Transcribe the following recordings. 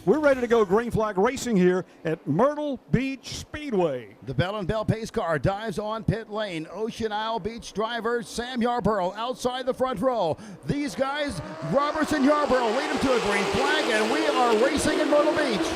We're ready to go green flag racing here at Myrtle Beach Speedway. The Bell and Bell pace car dives on pit lane. Ocean Isle Beach driver Sam Yarborough outside the front row. These guys, Roberts and Yarborough, lead them to a green flag, and we are racing in Myrtle Beach.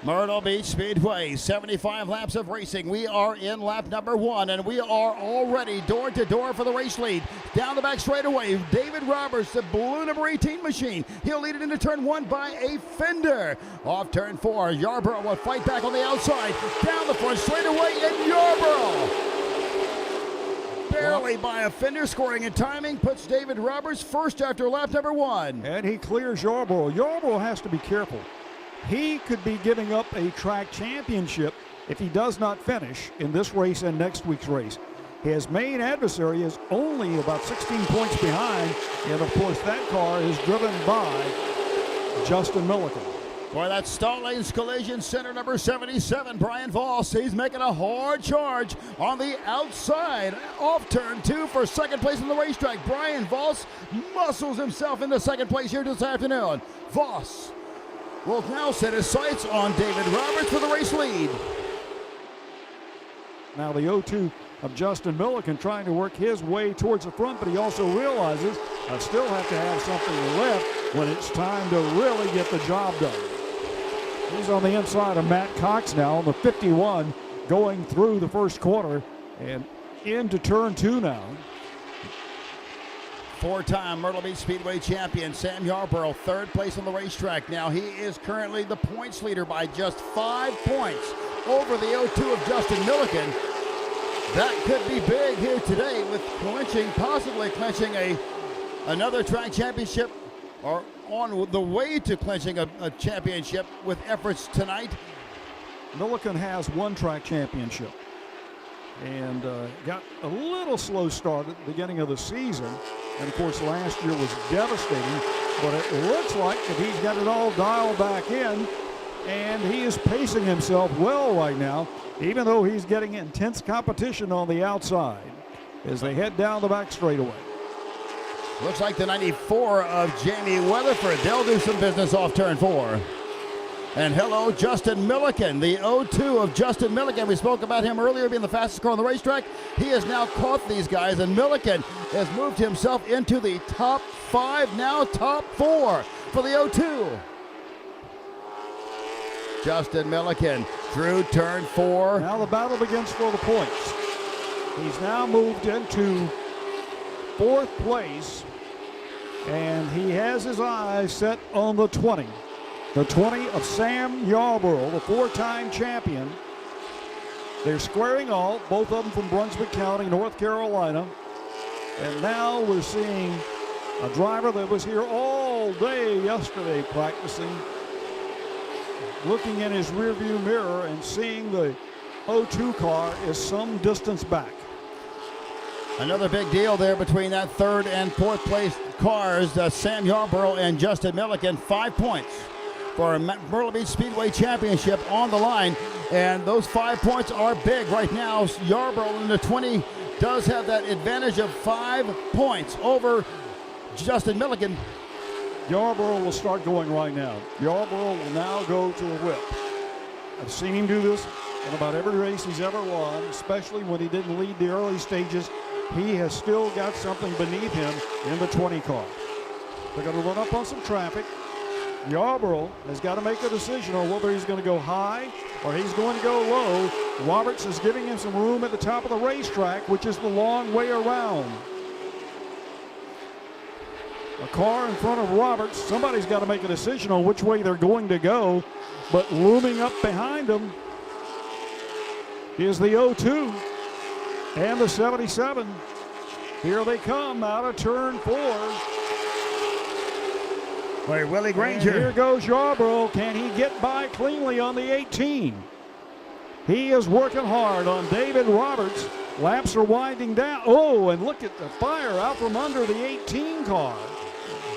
Myrtle Beach Speedway, 75 laps of racing. We are in lap number 1, and we are already door to door for the race lead. Down the back straightaway, David Roberts, the blue number 18 machine. He'll lead it into turn 1 by a fender. Off turn 4, Yarborough will fight back on the outside. Down the front straightaway, and Yarborough, barely by a fender, scoring in timing, puts David Roberts first after lap number 1. And he clears Yarborough. Yarborough has to be careful. He could be giving up a track championship if he does not finish in this race and next week's race. His main adversary is only about 16 points behind, and of course that car is driven by Justin Milliken. Boy, that stall lanes collision, center number 77, Brian Voss. He's making a hard charge on the outside. Off turn 2 for second place in the racetrack. Brian Voss muscles himself into second place here this afternoon. Voss will now set his sights on David Roberts for the race lead. Now the 0-2 of Justin Milliken trying to work his way towards the front, but he also realizes I still have to have something left when it's time to really get the job done. He's on the inside of Matt Cox now on the 51, going through the first quarter and into turn 2 now. Four-time Myrtle Beach Speedway champion Sam Yarborough, third place on the racetrack. Now he is currently the points leader by just 5 points over the 0-2 of Justin Milliken. That could be big here today with possibly clinching another track championship, or on the way to clinching a championship with efforts tonight. Milliken has one track championship and got a little slow start at the beginning of the season. And of course, last year was devastating, but it looks like that he's got it all dialed back in, and he is pacing himself well right now, even though he's getting intense competition on the outside as they head down the back straightaway. Looks like the 94 of Jamie Weatherford. They'll do some business off turn 4. And hello, Justin Milliken, the 0-2 of Justin Milliken. We spoke about him earlier being the fastest car on the racetrack. He has now caught these guys, and Milliken has moved himself into the top 5, now top 4 for the 0-2. Justin Milliken through turn 4. Now the battle begins for the points. He's now moved into 4th place, and he has his eyes set on the 20. The 20 of Sam Yarborough, the 4-time champion. They're squaring off, both of them from Brunswick County, North Carolina. And now we're seeing a driver that was here all day yesterday practicing, looking in his rearview mirror and seeing the 0-2 car is some distance back. Another big deal there between that 3rd and 4th place cars, Sam Yarborough and Justin Milliken. 5 points for a Myrtle Beach Speedway championship on the line, and those 5 points are big right now. Yarborough in the 20 does have that advantage of 5 points over Justin Milliken. Yarborough will start going right now. Yarborough will now go to a whip. I've seen him do this in about every race he's ever won, especially when he didn't lead the early stages. He has still got something beneath him in the 20 car. They're going to run up on some traffic. Yarborough has got to make a decision on whether he's going to go high or he's going to go low. Roberts is giving him some room at the top of the racetrack, which is the long way around. A car in front of Roberts, somebody's got to make a decision on which way they're going to go, but looming up behind him is the 0-2 and the 77. Here they come out of turn 4. By Willie Granger. And here goes Yarborough. Can he get by cleanly on the 18? He is working hard on David Roberts. Laps are winding down. Oh, and look at the fire out from under the 18 car.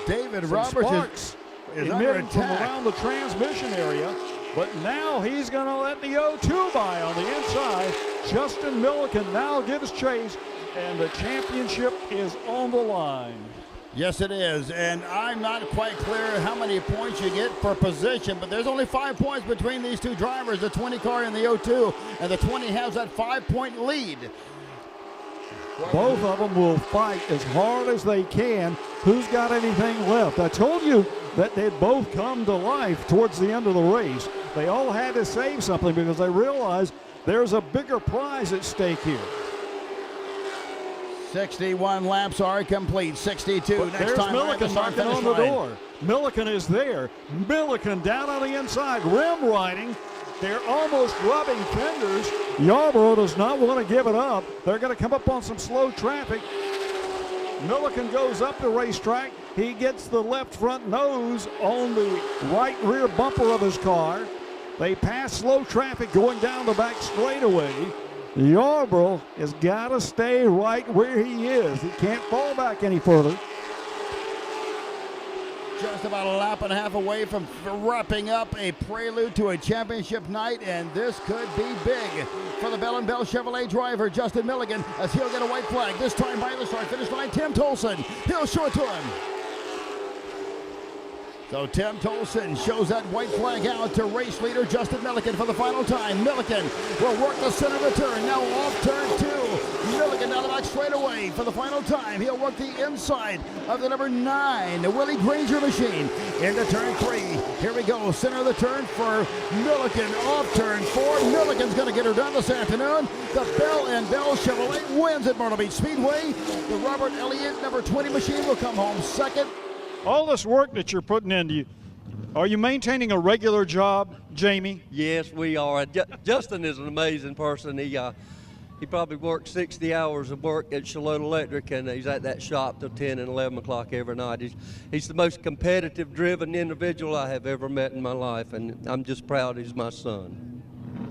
David Some Roberts is under emitting from attack around the transmission area. But now he's going to let the 0-2 by on the inside. Justin Milliken now gives chase, and the championship is on the line. Yes, it is, and I'm not quite clear how many points you get per position, but there's only 5 points between these two drivers, the 20 car and the 02, and the 20 has that 5-point lead. Both of them will fight as hard as they can. Who's got anything left? I told you that they'd both come to life towards the end of the race. They all had to save something because they realized there's a bigger prize at stake here. 61 laps are complete. 62. But Next there's time Milliken knocking on the door. Milliken is there. Milliken down on the inside, rim riding. They're almost rubbing fenders. Yarborough does not want to give it up. They're going to come up on some slow traffic. Milliken goes up the racetrack. He gets the left front nose on the right rear bumper of his car. They pass slow traffic going down the back straightaway. Yarborough has got to stay right where he is. He can't fall back any further. Just about a lap and a half away from wrapping up a prelude to a championship night, and this could be big for the Bell & Bell Chevrolet driver, Justin Milliken, as he'll get a white flag. This time by the start-finish line, Tim Tolson. He'll show it to him. So Tim Tolson shows that white flag out to race leader Justin Milliken for the final time. Milliken will work the center of the turn. Now off turn 2. Milliken down the back straightaway for the final time. He'll work the inside of the number 9, the Willie Granger machine. Into turn 3. Here we go. Center of the turn for Milliken. Off turn 4. Milliken's going to get her done this afternoon. The Bell & Bell Chevrolet wins at Myrtle Beach Speedway. The Robert Elliott number 20 machine will come home second. All this work that you're putting into, are you maintaining a regular job, Jamie? Yes, we are. Justin is an amazing person. He probably works 60 hours of work at Charlotte Electric, and he's at that shop till 10 and 11 o'clock every night. He's the most competitive, driven individual I have ever met in my life, and I'm just proud he's my son.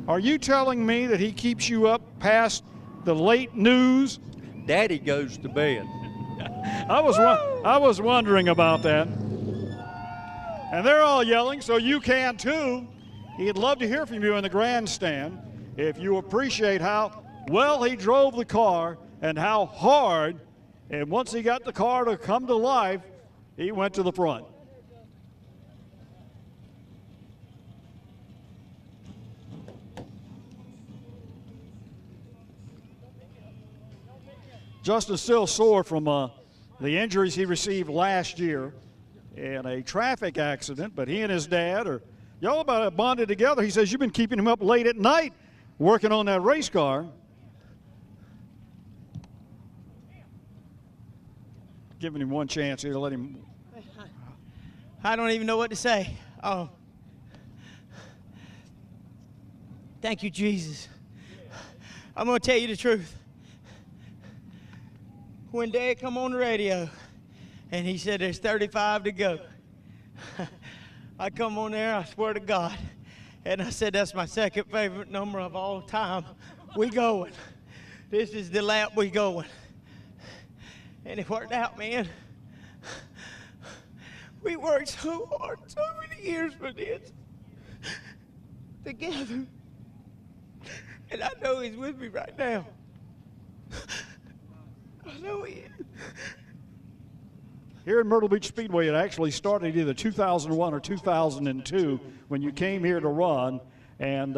Are you telling me that he keeps you up past the late news? Daddy goes to bed. I was wondering about that. And they're all yelling, so you can too. He'd love to hear from you in the grandstand if you appreciate how well he drove the car and how hard, and once he got the car to come to life, he went to the front. Justin's still sore from the injuries he received last year in a traffic accident, but he and his dad are, y'all about bonded together. He says you've been keeping him up late at night working on that race car. Giving him one chance here to let him. I don't even know what to say. Oh, thank you, Jesus. I'm going to tell you the truth. When Dad come on the radio and he said there's 35 to go, I come on there, I swear to God, and I said that's my second favorite number of all time. We going. This is the lap we going. And it worked out, man. We worked so hard, so many years for this together. And I know he's with me right now. I know he is. Here in Myrtle Beach Speedway, it actually started either 2001 or 2002 when you came here to run, and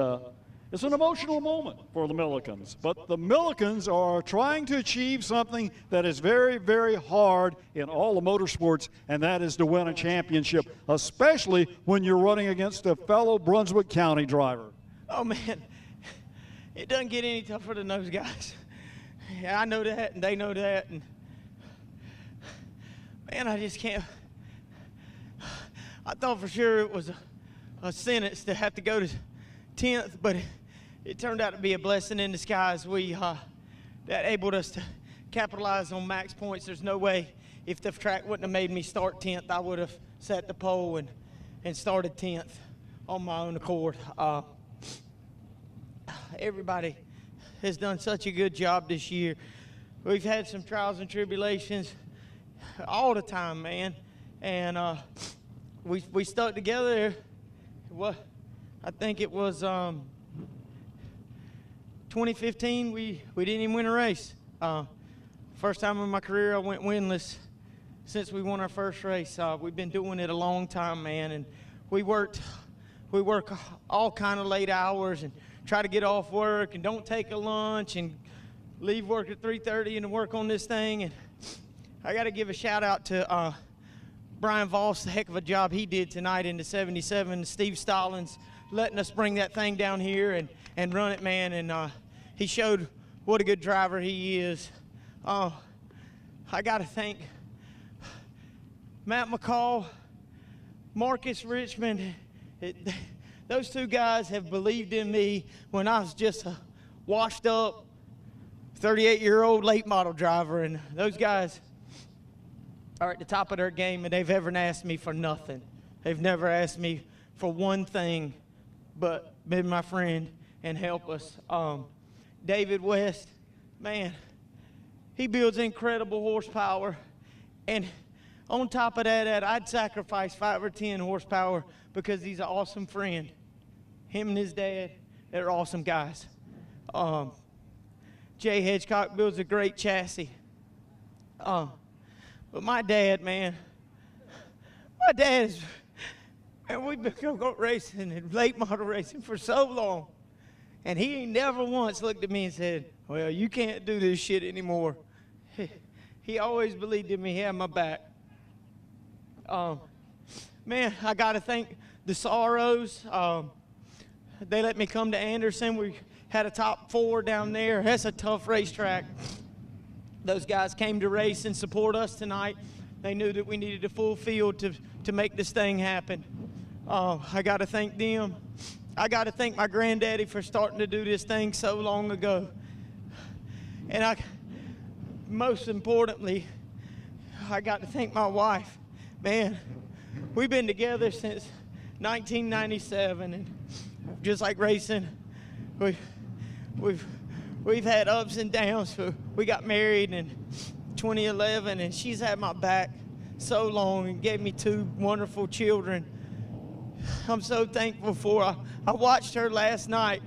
it's an emotional moment for the Millikens. But the Millikens are trying to achieve something that is very, very hard in all the motorsports, and that is to win a championship, especially when you're running against a fellow Brunswick County driver. Oh, man, it doesn't get any tougher than those guys. Yeah, I know that, and they know that, and man, I just can't. I thought for sure it was a sentence to have to go to 10th, but it turned out to be a blessing in disguise. That enabled us to capitalize on max points. There's no way, if the track wouldn't have made me start 10th, I would have set the pole and started 10th on my own accord. Everybody has done such a good job this year. We've had some trials and tribulations all the time, man, and we stuck together. Well, I think it was 2015. We didn't even win a race. First time in my career I went winless since we won our first race. We've been doing it a long time, man, and we work all kind of late hours and try to get off work and don't take a lunch and leave work at 3:30 and work on this thing. And I got to give a shout out to Brian Voss, the heck of a job he did tonight in the 77. Steve Stallings letting us bring that thing down here and run it, man. And he showed what a good driver he is. I got to thank Matt McCall, Marcus Richmond. Those two guys have believed in me when I was just a washed up 38-year-old late model driver. And those guys are at the top of their game, and they've never asked me for nothing. They've never asked me for one thing but be my friend and help us. David West, man, he builds incredible horsepower. And on top of that, I'd sacrifice 5 or 10 horsepower because he's an awesome friend. Him and his dad, they're awesome guys. Jay Hedgecock builds a great chassis. But my dad, man, and we've been go racing and late model racing for so long. And he ain't never once looked at me and said, well, you can't do this shit anymore. He always believed in me. He had my back. Man, I got to thank the Sorrows. They let me come to Anderson. We had a top 4 down there. That's a tough racetrack. Those guys came to race and support us tonight. They knew that we needed a full field to make this thing happen. I got to thank them. I got to thank my granddaddy for starting to do this thing so long ago. And most importantly, I got to thank my wife. Man, we've been together since 1997, and just like racing, we've had ups and downs. We got married in 2011, and she's had my back so long and gave me 2 wonderful children. I'm so thankful for her. I watched her last night.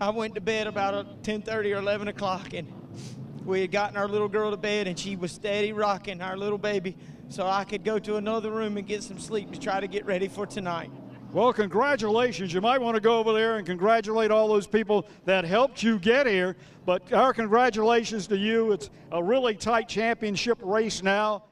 I went to bed about 10:30 or 11 o'clock, and we had gotten our little girl to bed, and she was steady rocking our little baby, so I could go to another room and get some sleep to try to get ready for tonight. Well, congratulations. You might want to go over there and congratulate all those people that helped you get here. But our congratulations to you. It's a really tight championship race now.